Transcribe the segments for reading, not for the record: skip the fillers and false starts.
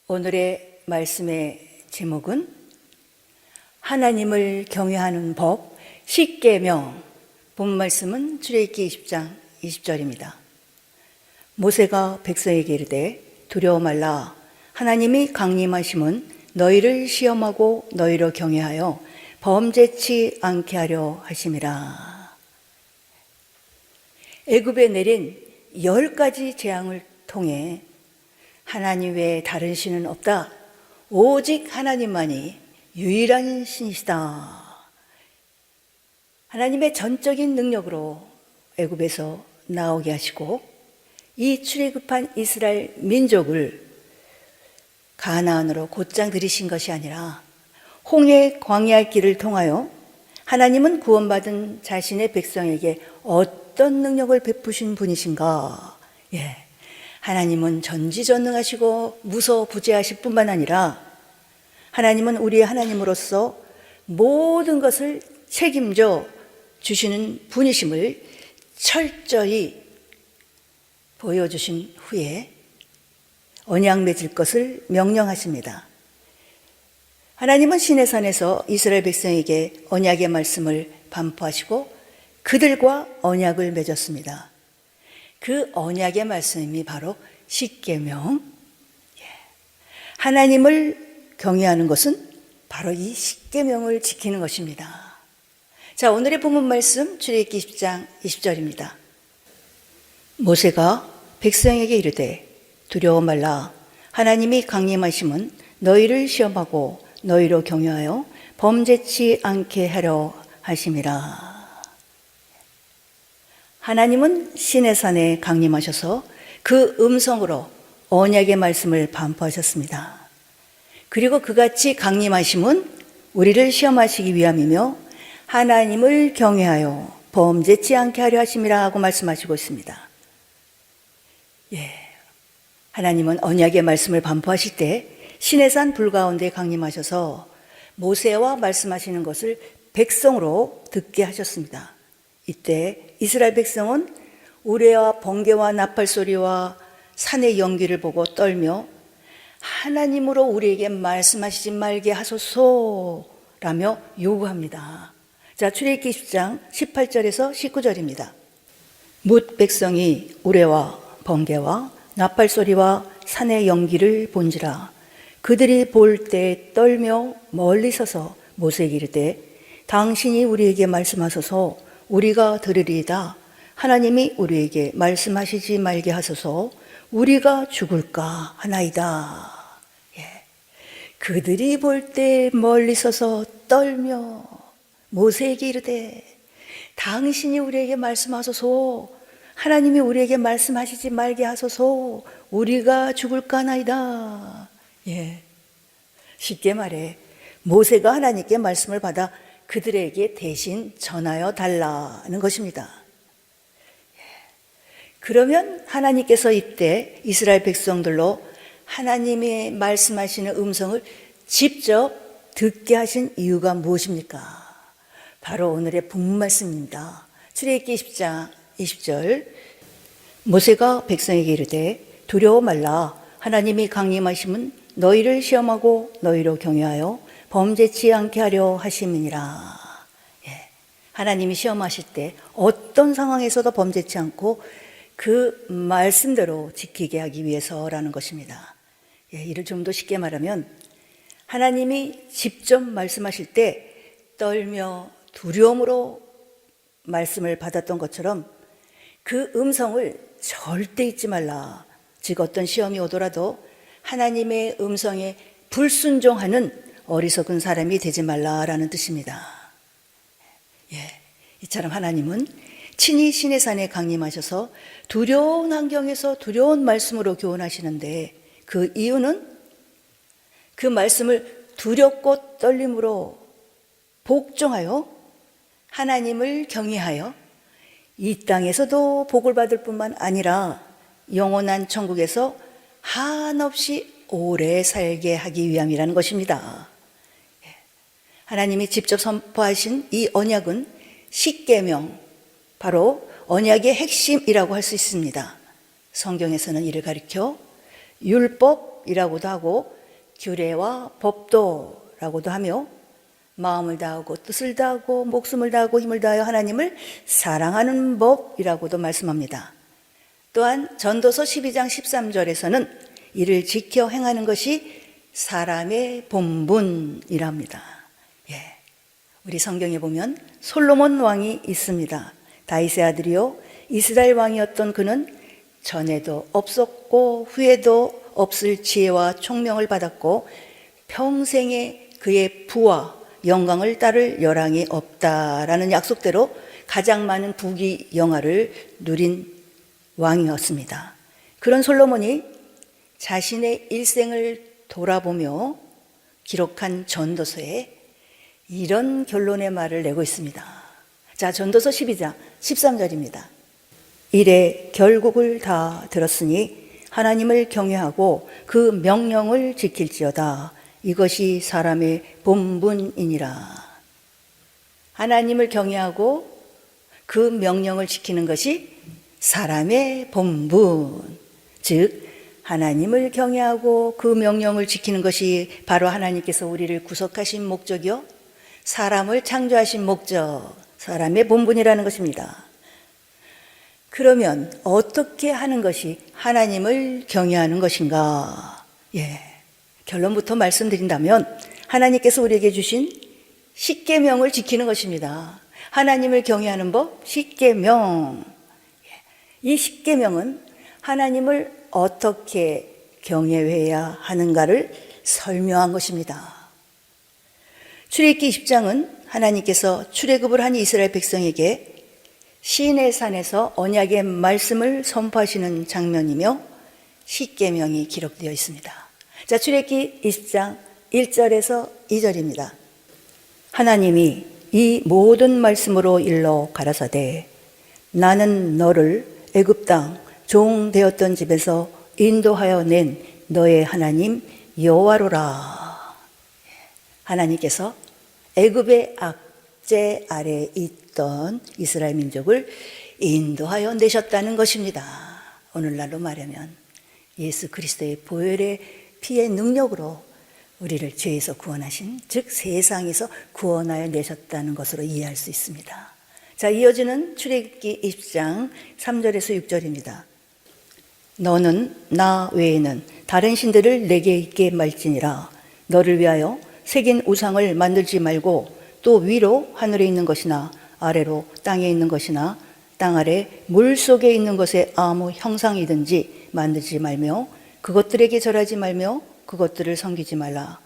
오늘의 말씀의 제목은 하나님을 경외하는 법 10계명. 본 말씀은 출애굽기 20장 20절입니다. 모세가 백성에게 이르되 두려워 말라. 하나님이 강림하심은 너희를 시험하고 너희로 경외하여 범죄치 않게 하려 하심이라. 애굽에 내린 10가지 재앙을 통해 하나님 외에 다른 신은 없다. 오직 하나님만이 유일한 신이시다. 하나님의 전적인 능력으로 애굽에서 나오게 하시고 이 출애굽한 이스라엘 민족을 가나안으로 곧장 들이신 것이 아니라 홍해 광야 길을 통하여 하나님은 구원받은 자신의 백성에게 어떤 능력을 베푸신 분이신가? 하나님은 전지전능하시고 무소부재하실 뿐만 아니라 하나님은 우리의 하나님으로서 모든 것을 책임져 주시는 분이심을 철저히 보여주신 후에 언약 맺을 것을 명령하십니다. 하나님은 시내산에서 이스라엘 백성에게 언약의 말씀을 반포하시고 그들과 언약을 맺었습니다. 그 언약의 말씀이 바로 십계명. 하나님을 경외하는 것은 바로 이 십계명을 지키는 것입니다. 자, 오늘의 본문 말씀 출애굽기 20장 20절입니다. 모세가 백성에게 이르되 두려워 말라. 하나님이 강림하심은 너희를 시험하고 너희로 경외하여 범죄치 않게 하려 하심이라. 하나님은 시내산에 강림하셔서 그 음성으로 언약의 말씀을 반포하셨습니다. 그리고 그같이 강림하심은 우리를 시험하시기 위함이며 하나님을 경외하여 범죄치 않게 하려 하심이라 하고 말씀하시고 있습니다. 하나님은 언약의 말씀을 반포하실 때 시내산 불 가운데 강림하셔서 모세와 말씀하시는 것을 백성으로 듣게 하셨습니다. 이때 이스라엘 백성은 우레와 번개와 나팔 소리와 산의 연기를 보고 떨며 하나님으로 우리에게 말씀하시지 말게 하소서라며 요구합니다. 자, 출애굽기 10장 18절에서 19절입니다. 뭇 백성이 우레와 번개와 나팔 소리와 산의 연기를 본지라. 그들이 볼 때 떨며 멀리 서서 모세에게 이르되 당신이 우리에게 말씀하소서 우리가 들으리이다. 하나님이 우리에게 말씀하시지 말게 하소서 우리가 죽을까 하나이다. 그들이 볼 때 멀리 서서 떨며 모세에게 이르되 당신이 우리에게 말씀하소서 하나님이 우리에게 말씀하시지 말게 하소서 우리가 죽을까 하나이다. 쉽게 말해 모세가 하나님께 말씀을 받아 그들에게 대신 전하여 달라는 것입니다. 그러면 하나님께서 이때 이스라엘 백성들로 하나님이 말씀하시는 음성을 직접 듣게 하신 이유가 무엇입니까? 바로 오늘의 본문 말씀입니다. 출애굽기 10장 20절. 모세가 백성에게 이르되 두려워 말라. 하나님이 강림하심은 너희를 시험하고 너희로 경외하여 범죄치 않게 하려 하심이니라. 하나님이 시험하실 때 어떤 상황에서도 범죄치 않고 그 말씀대로 지키게 하기 위해서라는 것입니다. 이를 좀 더 쉽게 말하면 하나님이 직접 말씀하실 때 떨며 두려움으로 말씀을 받았던 것처럼 그 음성을 절대 잊지 말라. 즉 어떤 시험이 오더라도 하나님의 음성에 불순종하는 어리석은 사람이 되지 말라라는 뜻입니다. 이처럼 하나님은 친히 시내산에 강림하셔서 두려운 환경에서 두려운 말씀으로 교훈하시는데 그 이유는 그 말씀을 두렵고 떨림으로 복종하여 하나님을 경외하여 이 땅에서도 복을 받을 뿐만 아니라 영원한 천국에서 한없이 오래 살게 하기 위함이라는 것입니다. 하나님이 직접 선포하신 이 언약은 십계명, 바로 언약의 핵심이라고 할 수 있습니다. 성경에서는 이를 가리켜 율법이라고도 하고 규례와 법도라고도 하며 마음을 다하고 뜻을 다하고 목숨을 다하고 힘을 다하여 하나님을 사랑하는 법이라고도 말씀합니다. 또한 전도서 12장 13절에서는 이를 지켜 행하는 것이 사람의 본분이랍니다. 우리 성경에 보면 솔로몬 왕이 있습니다. 다윗의 아들이요 이스라엘 왕이었던 그는 전에도 없었고 후에도 없을 지혜와 총명을 받았고 평생에 그의 부와 영광을 따를 여랑이 없다라는 약속대로 가장 많은 부귀 영화를 누린 왕이었습니다. 그런 솔로몬이 자신의 일생을 돌아보며 기록한 전도서에 이런 결론의 말을 내고 있습니다. 자, 전도서 12장 13절입니다. 이래 결국을 다 들었으니 하나님을 경외하고 그 명령을 지킬지어다. 이것이 사람의 본분이니라. 하나님을 경외하고 그 명령을 지키는 것이 사람의 본분, 즉 하나님을 경외하고 그 명령을 지키는 것이 바로 하나님께서 우리를 구속하신 목적이요 사람을 창조하신 목적, 사람의 본분이라는 것입니다. 그러면 어떻게 하는 것이 하나님을 경외하는 것인가? 결론부터 말씀드린다면 하나님께서 우리에게 주신 십계명을 지키는 것입니다. 하나님을 경외하는 법, 십계명. 이 십계명은 하나님을 어떻게 경외해야 하는가를 설명한 것입니다. 출애굽기 20장은 하나님께서 출애굽을 한 이스라엘 백성에게 시내산에서 언약의 말씀을 선포하시는 장면이며 십계명이 기록되어 있습니다. 자, 출애굽기 20장 1절에서 2절입니다. 하나님이 이 모든 말씀으로 일러 가라사대 나는 너를 애굽 땅 종 되었던 집에서 인도하여 낸 너의 하나님 여호와로라. 하나님께서 애굽의 압제 아래에 있던 이스라엘 민족을 인도하여 내셨다는 것입니다. 오늘날로 말하면 예수 그리스도의 보혈의 피의 능력으로 우리를 죄에서 구원하신, 즉 세상에서 구원하여 내셨다는 것으로 이해할 수 있습니다. 자, 이어지는 출애굽기 20장 3절에서 6절입니다. 너는 나 외에는 다른 신들을 내게 있게 말지니라. 너를 위하여 새긴 우상을 만들지 말고 또 위로 하늘에 있는 것이나 아래로 땅에 있는 것이나 땅 아래 물 속에 있는 것에 아무 형상이든지 만들지 말며 그것들에게 절하지 말며 그것들을 섬기지 말라.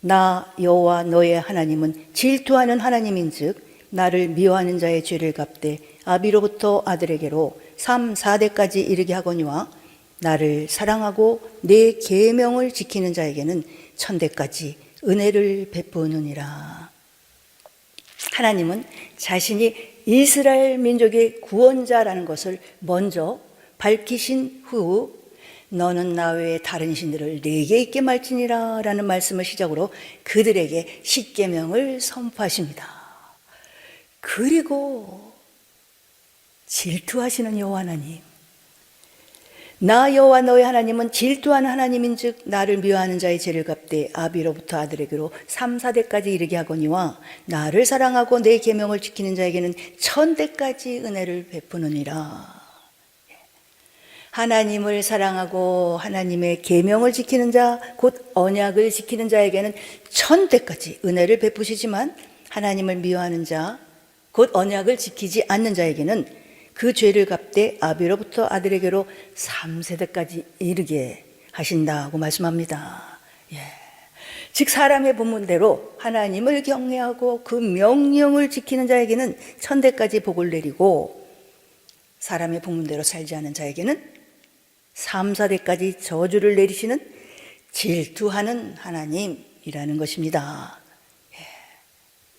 나 여호와 너의 하나님은 질투하는 하나님인즉 나를 미워하는 자의 죄를 갚되 아비로부터 아들에게로 3, 4대까지 이르게 하거니와 나를 사랑하고 내 계명을 지키는 자에게는 1000대까지 은혜를 베푸느니라. 하나님은 자신이 이스라엘 민족의 구원자라는 것을 먼저 밝히신 후 너는 나 외에 다른 신들을 내게 있게 말지니라 라는 말씀을 시작으로 그들에게 십계명을 선포하십니다. 그리고 질투하시는 여호와 하나님, 나 여호와 너의 하나님은 질투하는 하나님인즉 나를 미워하는 자의 죄를 갚되 아비로부터 아들에게로 3, 4대까지 이르게 하거니와 나를 사랑하고 내 계명을 지키는 자에게는 1000대까지 은혜를 베푸느니라. 하나님을 사랑하고 하나님의 계명을 지키는 자, 곧 언약을 지키는 자에게는 1000대까지 은혜를 베푸시지만 하나님을 미워하는 자, 곧 언약을 지키지 않는 자에게는 그 죄를 갚되 아비로부터 아들에게로 3세대까지 이르게 하신다고 말씀합니다. 즉 사람의 본문대로 하나님을 경외하고 그 명령을 지키는 자에게는 1000대까지 복을 내리고 사람의 본문대로 살지 않은 자에게는 3, 4대까지 저주를 내리시는 질투하는 하나님이라는 것입니다.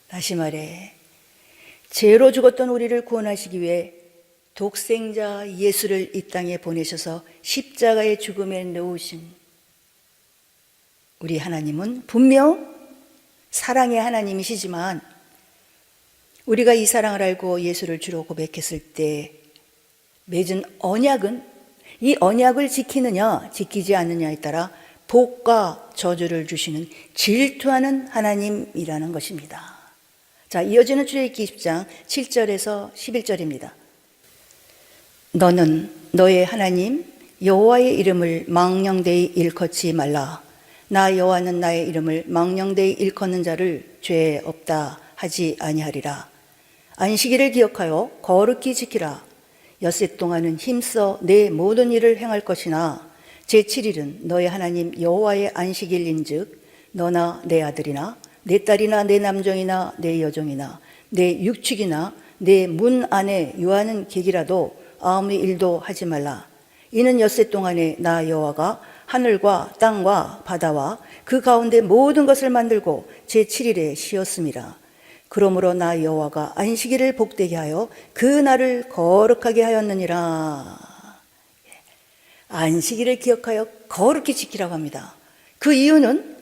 다시 말해 죄로 죽었던 우리를 구원하시기 위해 독생자 예수를 이 땅에 보내셔서 십자가의 죽음에 놓으신 우리 하나님은 분명 사랑의 하나님이시지만 우리가 이 사랑을 알고 예수를 주로 고백했을 때 맺은 언약은 이 언약을 지키느냐 지키지 않느냐에 따라 복과 저주를 주시는 질투하는 하나님이라는 것입니다. 자, 이어지는 출애굽기 20장 7절에서 11절입니다. 너는 너의 하나님 여호와의 이름을 망령되이 일컫지 말라. 나 여호와는 나의 이름을 망령되이 일컫는 자를 죄 없다 하지 아니하리라. 안식일을 기억하여 거룩히 지키라. 엿새 동안은 힘써 내 모든 일을 행할 것이나 제7일은 너의 하나님 여호와의 안식일인즉 너나 내 아들이나 내 딸이나 내 남종이나 내 여종이나 내 육축이나 내 문 안에 유하는 객이라도 아무 일도 하지 말라. 이는 엿새 동안에 나 여호와가 하늘과 땅과 바다와 그 가운데 모든 것을 만들고 제7일에 쉬었음이라. 그러므로 나 여호와가 안식일을 복되게 하여 그 날을 거룩하게 하였느니라. 안식일을 기억하여 거룩히 지키라고 합니다. 그 이유는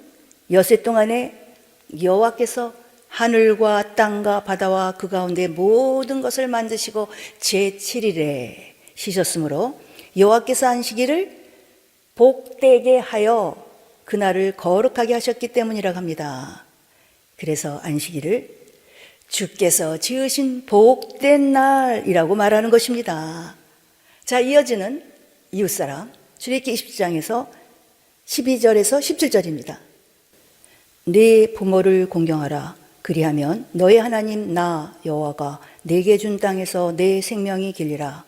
엿새 동안에 여호와께서 하늘과 땅과 바다와 그 가운데 모든 것을 만드시고 제7일에 쉬셨으므로 여호와께서 안식일을 복되게 하여 그날을 거룩하게 하셨기 때문이라고 합니다. 그래서 안식일을 주께서 지으신 복된 날이라고 말하는 것입니다. 자, 이어지는 이웃사람 출애굽기 20장에서 12절에서 17절입니다. 네 부모를 공경하라. 그리하면 너의 하나님 나 여호와가 내게 준 땅에서 내 생명이 길리라.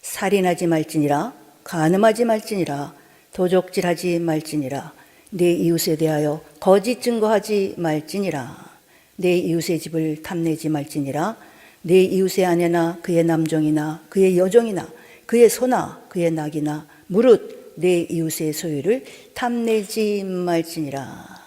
살인하지 말지니라. 간음하지 말지니라. 도적질하지 말지니라. 내 이웃에 대하여 거짓 증거하지 말지니라. 내 이웃의 집을 탐내지 말지니라. 내 이웃의 아내나 그의 남종이나 그의 여종이나 그의 소나 그의 낙이나 무릇 내 이웃의 소유를 탐내지 말지니라.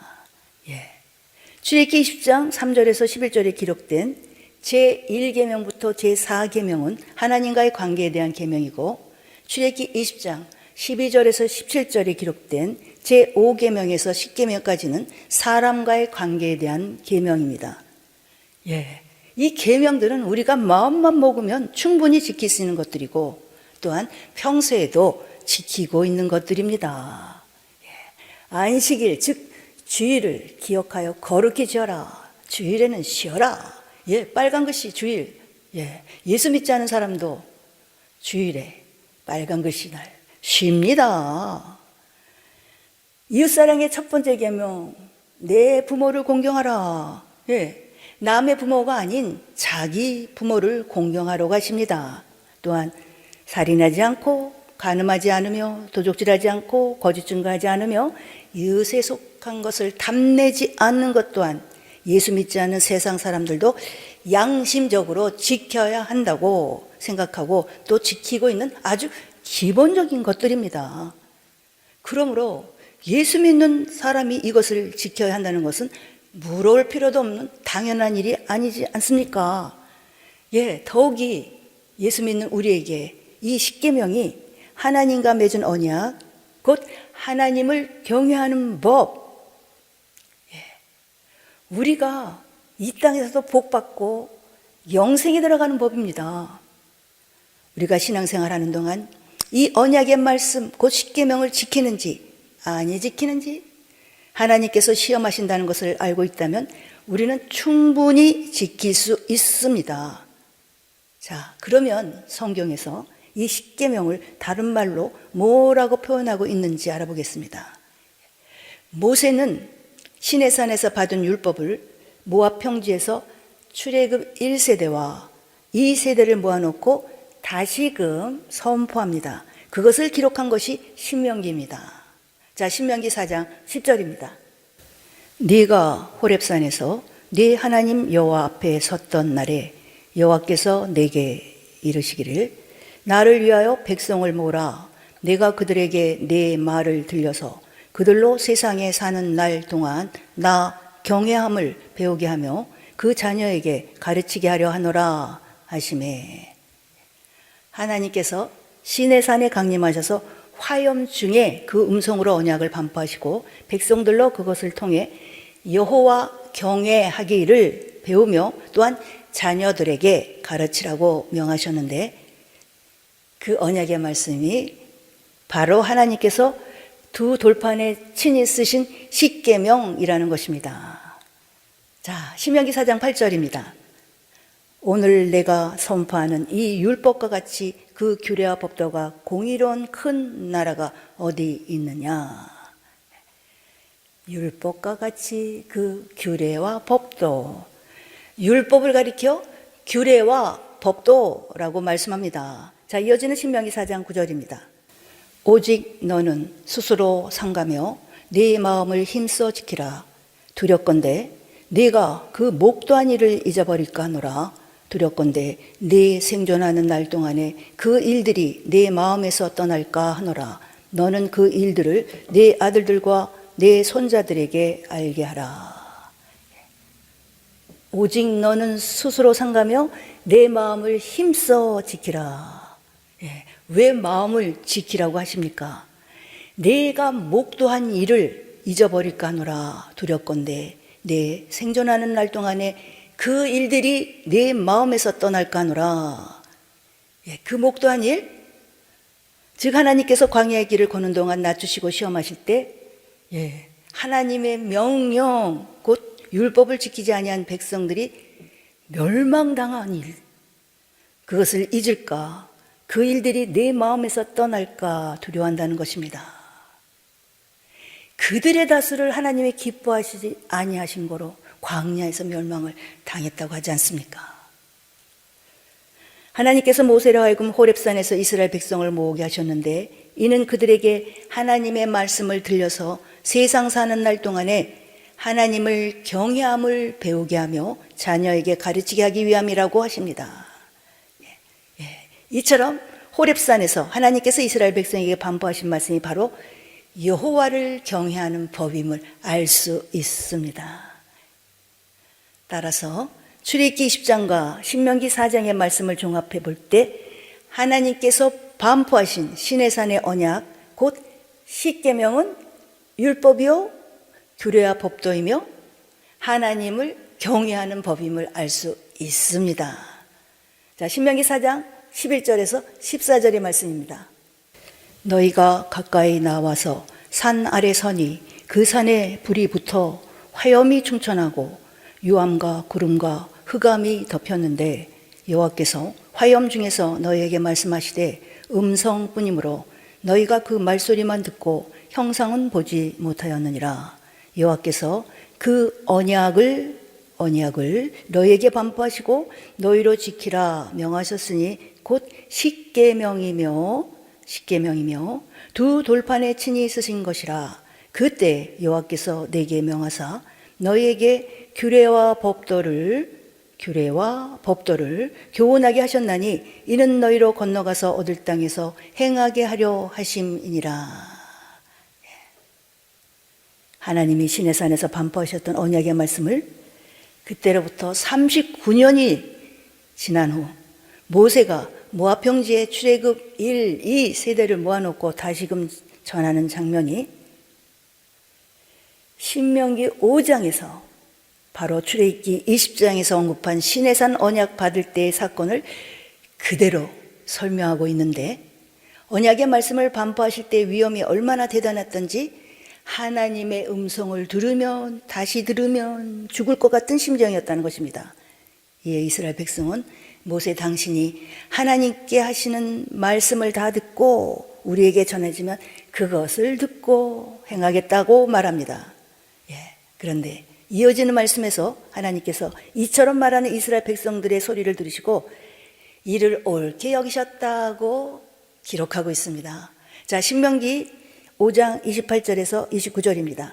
출애굽기 20장 3절에서 11절에 기록된 제1계명부터 제4계명은 하나님과의 관계에 대한 계명이고, 출애굽기 20장 12절에서 17절에 기록된 제5계명에서 10계명까지는 사람과의 관계에 대한 계명입니다. 이 계명들은 우리가 마음만 먹으면 충분히 지킬 수 있는 것들이고 또한 평소에도 지키고 있는 것들입니다. 안식일 즉 주일을 기억하여 거룩히 지어라. 주일에는 쉬어라. 빨간 글씨 주일. 예수 믿지 않은 사람도 주일에 빨간 글씨 날 쉽니다. 이웃사랑의 첫 번째 계명, 내 부모를 공경하라. 남의 부모가 아닌 자기 부모를 공경하라고 하십니다. 또한 살인하지 않고 간음하지 않으며 도적질하지 않고 거짓 증거하지 않으며 이웃에 속한 것을 탐내지 않는 것 또한 예수 믿지 않는 세상 사람들도 양심적으로 지켜야 한다고 생각하고 또 지키고 있는 아주 기본적인 것들입니다. 그러므로 예수 믿는 사람이 이것을 지켜야 한다는 것은 물어볼 필요도 없는 당연한 일이 아니지 않습니까? 더욱이 예수 믿는 우리에게 이 십계명이 하나님과 맺은 언약, 곧 하나님을 경외하는 법, 우리가 이 땅에서도 복받고 영생에 들어가는 법입니다. 우리가 신앙생활하는 동안 이 언약의 말씀, 곧 십계명을 지키는지 아니 지키는지 하나님께서 시험하신다는 것을 알고 있다면 우리는 충분히 지킬 수 있습니다. 자, 그러면 성경에서 이 십계명을 다른 말로 뭐라고 표현하고 있는지 알아보겠습니다. 모세는 시내산에서 받은 율법을 모압 평지에서 출애굽 1세대와 2세대를 모아놓고 다시금 선포합니다. 그것을 기록한 것이 신명기입니다. 자, 신명기 4장 10절입니다. 네가 호렙산에서 네 하나님 여호와 앞에 섰던 날에 여호와께서 내게 이르시기를 나를 위하여 백성을 모으라. 내가 그들에게 내 말을 들려서 그들로 세상에 사는 날 동안 나 경외함을 배우게 하며 그 자녀에게 가르치게 하려 하노라 하시매. 하나님께서 시내산에 강림하셔서 화염 중에 그 음성으로 언약을 반포하시고 백성들로 그것을 통해 여호와 경외하기를 배우며 또한 자녀들에게 가르치라고 명하셨는데, 그 언약의 말씀이 바로 하나님께서 두 돌판에 친히 쓰신 십계명이라는 것입니다. 자, 신명기 4장 8절입니다. 오늘 내가 선포하는 이 율법과 같이 그 규례와 법도가 공의로운 큰 나라가 어디 있느냐. 율법과 같이 그 규례와 법도. 율법을 가리켜 규례와 법도라고 말씀합니다. 자, 이어지는 신명기 4장 9절입니다. 오직 너는 스스로 삼가며 네 마음을 힘써 지키라. 두렵건대 네가 그 목도한 일을 잊어버릴까 하노라. 두렵건대 네 생존하는 날 동안에 그 일들이 네 마음에서 떠날까 하노라. 너는 그 일들을 네 아들들과 네 손자들에게 알게 하라. 오직 너는 스스로 삼가며 내 마음을 힘써 지키라. 왜 마음을 지키라고 하십니까? 내가 목도한 일을 잊어버릴까 하노라. 두렵건대 내 생존하는 날 동안에 그 일들이 내 마음에서 떠날까 하노라. 그 목도한 일, 즉 하나님께서 광야의 길을 거는 동안 낮추시고 시험하실 때 하나님의 명령, 곧 율법을 지키지 아니한 백성들이 멸망당한 일, 그것을 잊을까, 그 일들이 내 마음에서 떠날까 두려워한다는 것입니다. 그들의 다수를 하나님이 기뻐하시지 아니하신 거로 광야에서 멸망을 당했다고 하지 않습니까? 하나님께서 모세로 하여금 호렙산에서 이스라엘 백성을 모으게 하셨는데, 이는 그들에게 하나님의 말씀을 들려서 세상 사는 날 동안에 하나님을 경외함을 배우게 하며 자녀에게 가르치게 하기 위함이라고 하십니다. 이처럼 호렙산에서 하나님께서 이스라엘 백성에게 반포하신 말씀이 바로 여호와를 경외하는 법임을 알 수 있습니다. 따라서 출애굽기 20장과 신명기 4장의 말씀을 종합해 볼 때 하나님께서 반포하신 시내산의 언약, 곧 십계명은 율법이요 규례와 법도이며 하나님을 경외하는 법임을 알 수 있습니다. 자, 신명기 4장 11절에서 14절의 말씀입니다. 너희가 가까이 나와서 산 아래 서니 그 산에 불이 붙어 화염이 충천하고 유암과 구름과 흑암이 덮였는데 여호와께서 화염 중에서 너희에게 말씀하시되 음성뿐이므로 너희가 그 말소리만 듣고 형상은 보지 못하였느니라. 여호와께서 그 언약을 너희에게 반포하시고 너희로 지키라 명하셨으니 곧 십계명이며 두 돌판에 친히 쓰신 것이라. 그때 여호와께서 내게 명하사 너희에게 규례와 법도를 교훈하게 하셨나니 이는 너희로 건너가서 얻을 땅에서 행하게 하려 하심이니라. 하나님이 시내산에서 반포하셨던 언약의 말씀을 그때로부터 39년이 지난 후 모세가 모압 평지에 출애굽 1, 2 세대를 모아놓고 다시금 전하는 장면이 신명기 5장에서 바로 출애굽기 20장에서 언급한 시내산 언약 받을 때의 사건을 그대로 설명하고 있는데, 언약의 말씀을 반포하실 때의 위험이 얼마나 대단했던지 하나님의 음성을 들으면 다시 들으면 죽을 것 같은 심정이었다는 것입니다. 이에 이스라엘 백성은 모세 당신이 하나님께 하시는 말씀을 다 듣고 우리에게 전해지면 그것을 듣고 행하겠다고 말합니다. 그런데 이어지는 말씀에서 하나님께서 이처럼 말하는 이스라엘 백성들의 소리를 들으시고 이를 옳게 여기셨다고 기록하고 있습니다. 자, 신명기 5장 28절에서 29절입니다.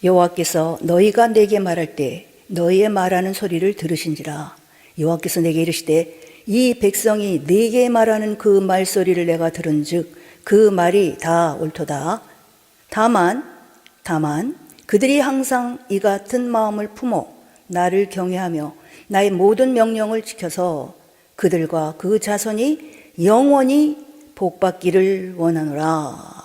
여호와께서 너희가 내게 말할 때 너희의 말하는 소리를 들으신지라. 여호와께서 내게 이르시되 이 백성이 내게 말하는 그 말소리를 내가 들은즉 그 말이 다 옳도다. 다만 그들이 항상 이 같은 마음을 품어 나를 경외하며 나의 모든 명령을 지켜서 그들과 그 자손이 영원히 복받기를 원하노라.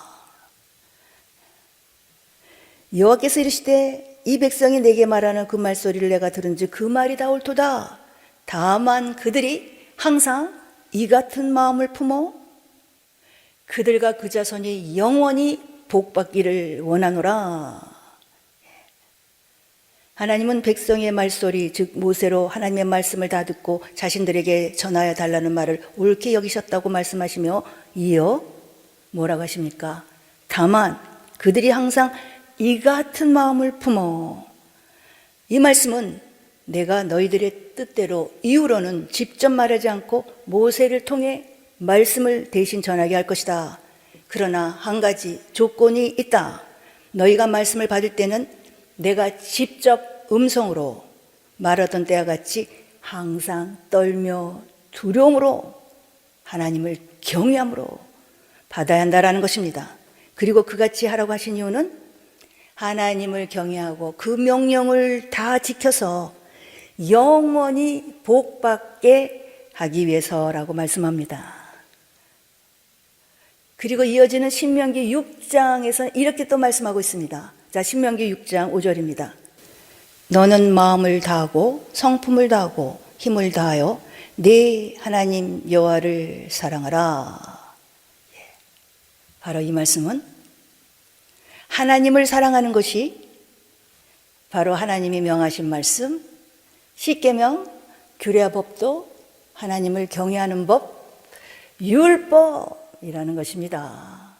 여호와께서 이르시되 이 백성이 내게 말하는 그 말소리를 내가 들은즉 그 말이 다 옳도다. 다만 그들이 항상 이 같은 마음을 품어 그들과 그 자손이 영원히 복받기를 원하노라. 하나님은 백성의 말소리, 즉 모세로 하나님의 말씀을 다 듣고 자신들에게 전하여 달라는 말을 옳게 여기셨다고 말씀하시며 이어 뭐라고 하십니까? 다만 그들이 항상 이 같은 마음을 품어. 이 말씀은 내가 너희들의 뜻대로 이후로는 직접 말하지 않고 모세를 통해 말씀을 대신 전하게 할 것이다. 그러나 한 가지 조건이 있다. 너희가 말씀을 받을 때는 내가 직접 음성으로 말하던 때와 같이 항상 떨며 두려움으로 하나님을 경외함으로 받아야 한다라는 것입니다. 그리고 그같이 하라고 하신 이유는 하나님을 경외하고 그 명령을 다 지켜서 영원히 복받게 하기 위해서라고 말씀합니다. 그리고 이어지는 신명기 6장에서 이렇게 또 말씀하고 있습니다. 자, 신명기 6장 5절입니다. 너는 마음을 다하고 성품을 다하고 힘을 다하여 네 하나님 여호와를 사랑하라. 바로 이 말씀은 하나님을 사랑하는 것이 바로 하나님이 명하신 말씀, 십계명, 규례법도 하나님을 경외하는 법, 율법이라는 것입니다.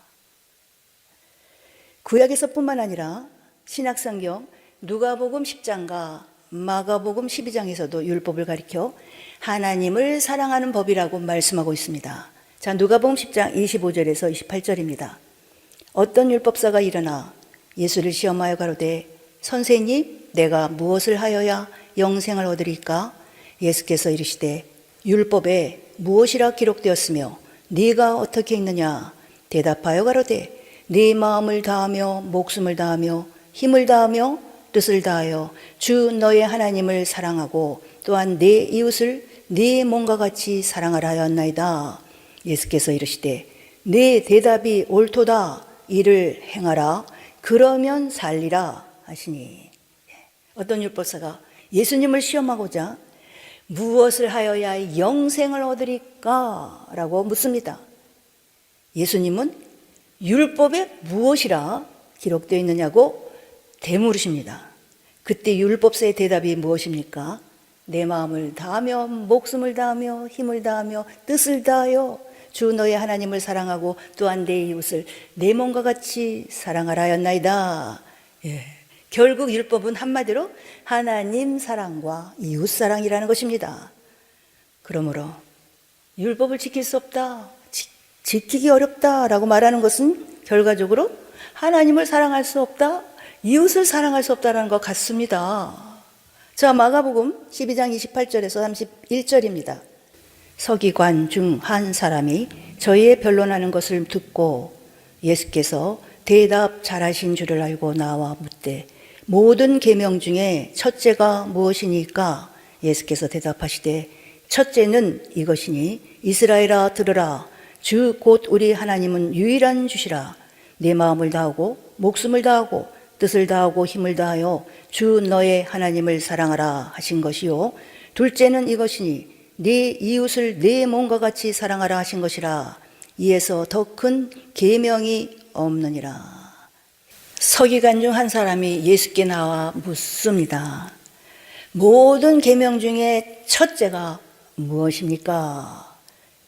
구약에서뿐만 아니라 신약성경 누가복음 10장과 마가복음 12장에서도 율법을 가리켜 하나님을 사랑하는 법이라고 말씀하고 있습니다. 자, 누가복음 10장 25절에서 28절입니다. 어떤 율법사가 일어나 예수를 시험하여 가로되 선생님 내가 무엇을 하여야 영생을 얻으리까? 예수께서 이르시되 율법에 무엇이라 기록되었으며 네가 어떻게 읽느냐? 대답하여 가로되 네 마음을 다하며 목숨을 다하며 힘을 다하며 뜻을 다하여 주 너의 하나님을 사랑하고 또한 네 이웃을 네 몸과 같이 사랑하라 하였나이다. 예수께서 이르시되 네 대답이 옳도다. 이를 행하라. 그러면 살리라 하시니. 어떤 율법사가 예수님을 시험하고자 무엇을 하여야 영생을 얻으리까? 라고 묻습니다. 예수님은 율법에 무엇이라 기록되어 있느냐고 되물으십니다. 그때 율법사의 대답이 무엇입니까? 내 마음을 다하며 목숨을 다하며 힘을 다하며 뜻을 다하여 주 너의 하나님을 사랑하고 또한 내 이웃을 내 몸과 같이 사랑하라 하였나이다. 결국 율법은 한마디로 하나님 사랑과 이웃 사랑이라는 것입니다. 그러므로 율법을 지킬 수 없다, 지키기 어렵다라고 말하는 것은 결과적으로 하나님을 사랑할 수 없다, 이웃을 사랑할 수 없다는 것 같습니다. 자, 마가복음 12장 28절에서 31절입니다. 서기관 중 한 사람이 저희의 변론하는 것을 듣고 예수께서 대답 잘하신 줄을 알고 나와 묻되 모든 계명 중에 첫째가 무엇이니까? 예수께서 대답하시되 첫째는 이것이니 이스라엘아 들으라. 주 곧 우리 하나님은 유일한 주시라. 내 마음을 다하고 목숨을 다하고 뜻을 다하고 힘을 다하여 주 너의 하나님을 사랑하라 하신 것이요. 둘째는 이것이니 네 이웃을 네 몸과 같이 사랑하라 하신 것이라. 이에서 더 큰 계명이 없느니라. 서기관 중 한 사람이 예수께 나와 묻습니다. 모든 계명 중에 첫째가 무엇입니까?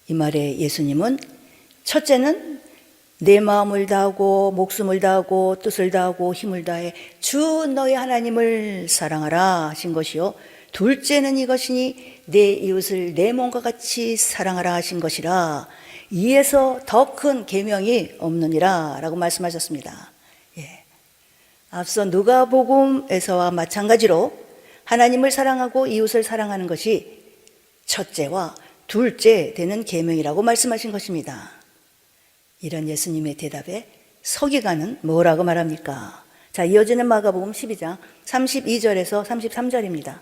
이 말에 예수님은 첫째는 내 마음을 다하고 목숨을 다하고 뜻을 다하고 힘을 다해 주 너의 하나님을 사랑하라 하신 것이요. 둘째는 이것이니 내 이웃을 내 몸과 같이 사랑하라 하신 것이라. 이에서 더 큰 계명이 없느니라 라고 말씀하셨습니다. 앞서 누가복음에서와 마찬가지로 하나님을 사랑하고 이웃을 사랑하는 것이 첫째와 둘째 되는 계명이라고 말씀하신 것입니다. 이런 예수님의 대답에 서기관은 뭐라고 말합니까? 자, 이어지는 마가복음 12장 32절에서 33절입니다.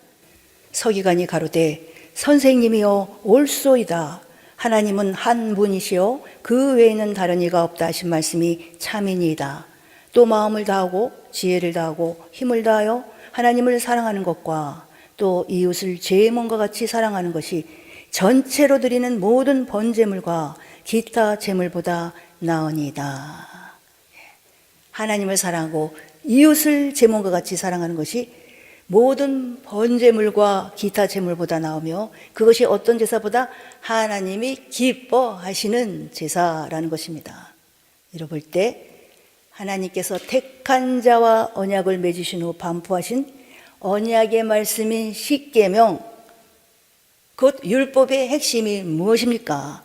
서기관이 가로되 선생님이여 옳소이다. 하나님은 한 분이시요 그 외에는 다른 이가 없다 하신 말씀이 참이니이다. 또 마음을 다하고 지혜를 다하고 힘을 다하여 하나님을 사랑하는 것과 또 이웃을 제 몸과 같이 사랑하는 것이 전체로 드리는 모든 번제물과 기타 제물보다 나오니이다. 하나님을 사랑하고 이웃을 제 몸과 같이 사랑하는 것이 모든 번제물과 기타 제물보다 나오며 그것이 어떤 제사보다 하나님이 기뻐하시는 제사라는 것입니다. 이를 볼 때 하나님께서 택한 자와 언약을 맺으신 후 반포하신 언약의 말씀인 십계명, 곧 율법의 핵심이 무엇입니까?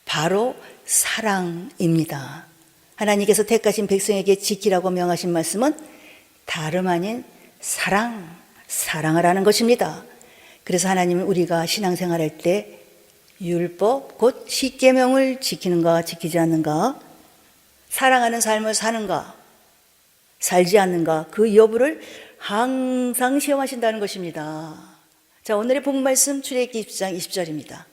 바로 사랑입니다. 하나님께서 택하신 백성에게 지키라고 명하신 말씀은 다름 아닌 사랑하라는 것입니다. 그래서 하나님은 우리가 신앙생활할 때 율법, 곧 십계명을 지키는가 지키지 않는가, 사랑하는 삶을 사는가 살지 않는가, 그 여부를 항상 시험하신다는 것입니다. 자, 오늘의 본 말씀 출애굽기 20장 20절입니다.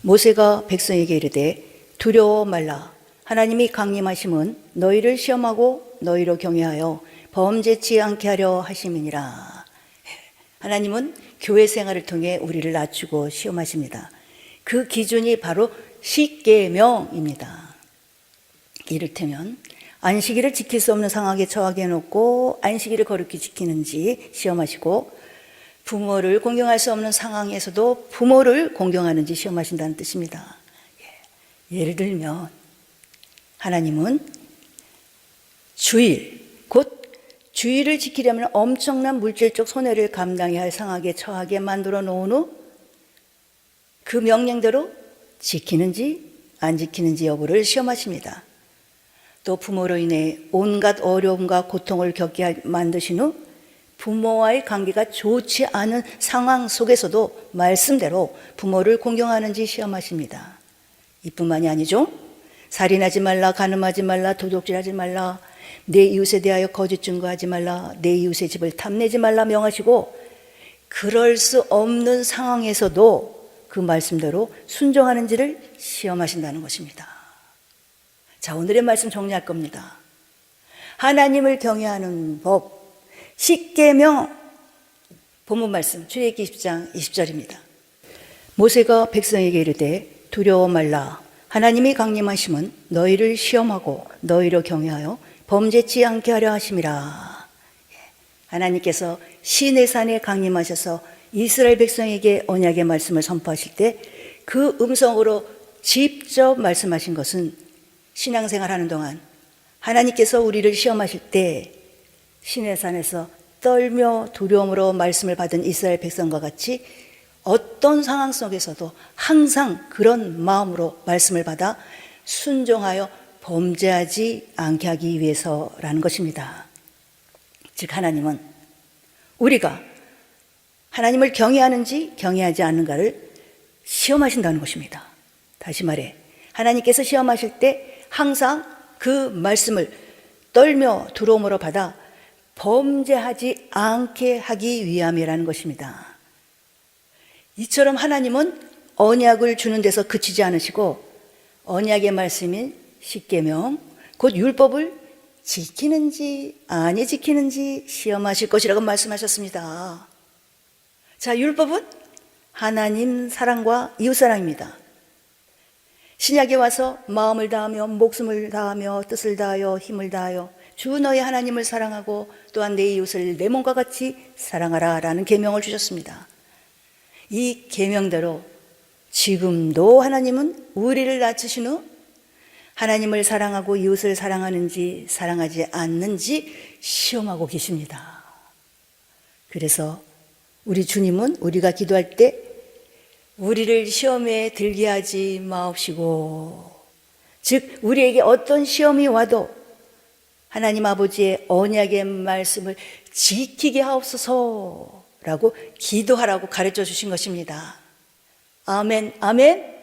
모세가 백성에게 이르되 두려워 말라. 하나님이 강림하심은 너희를 시험하고 너희로 경외하여 범죄치 않게 하려 하심이니라. 하나님은 교회 생활을 통해 우리를 낮추고 시험하십니다. 그 기준이 바로 십계명입니다. 이를테면 안식일을 지킬 수 없는 상황에 처하게 해놓고 안식일을 거룩히 지키는지 시험하시고, 부모를 공경할 수 없는 상황에서도 부모를 공경하는지 시험하신다는 뜻입니다. 예를 들면 하나님은 주일, 곧 주일을 지키려면 엄청난 물질적 손해를 감당해야 할 상황에 처하게 만들어 놓은 후 그 명령대로 지키는지 안 지키는지 여부를 시험하십니다. 또 부모로 인해 온갖 어려움과 고통을 겪게 만드신 후 부모와의 관계가 좋지 않은 상황 속에서도 말씀대로 부모를 공경하는지 시험하십니다. 이뿐만이 아니죠. 살인하지 말라, 간음하지 말라, 도둑질하지 말라, 내 이웃에 대하여 거짓 증거하지 말라, 내 이웃의 집을 탐내지 말라 명하시고, 그럴 수 없는 상황에서도 그 말씀대로 순종하는지를 시험하신다는 것입니다. 자, 오늘의 말씀 정리할 겁니다. 하나님을 경외하는 법, 십계명, 본문 말씀 출애굽기 20장 20절입니다. 모세가 백성에게 이르되 두려워 말라. 하나님이 강림하심은 너희를 시험하고 너희로 경외하여 범죄치 않게 하려 하심이라. 하나님께서 시내산에 강림하셔서 이스라엘 백성에게 언약의 말씀을 선포하실 때 그 음성으로 직접 말씀하신 것은 신앙생활 하는 동안 하나님께서 우리를 시험하실 때 시내산에서 떨며 두려움으로 말씀을 받은 이스라엘 백성과 같이 어떤 상황 속에서도 항상 그런 마음으로 말씀을 받아 순종하여 범죄하지 않게 하기 위해서라는 것입니다. 즉 하나님은 우리가 하나님을 경외하는지 경외하지 않는가를 시험하신다는 것입니다. 다시 말해 하나님께서 시험하실 때 항상 그 말씀을 떨며 두려움으로 받아 범죄하지 않게 하기 위함이라는 것입니다. 이처럼 하나님은 언약을 주는 데서 그치지 않으시고 언약의 말씀인 십계명, 곧 율법을 지키는지 아니 지키는지 시험하실 것이라고 말씀하셨습니다. 자, 율법은 하나님 사랑과 이웃 사랑입니다. 신약에 와서 마음을 다하며 목숨을 다하며 뜻을 다하여 힘을 다하여 주 너의 하나님을 사랑하고 또한 내 이웃을 내 몸과 같이 사랑하라 라는 계명을 주셨습니다. 이 계명대로 지금도 하나님은 우리를 낮추신 후 하나님을 사랑하고 이웃을 사랑하는지 사랑하지 않는지 시험하고 계십니다. 그래서 우리 주님은 우리가 기도할 때 우리를 시험에 들게 하지 마옵시고, 즉 우리에게 어떤 시험이 와도 하나님 아버지의 언약의 말씀을 지키게 하옵소서라고 기도하라고 가르쳐 주신 것입니다. 아멘, 아멘.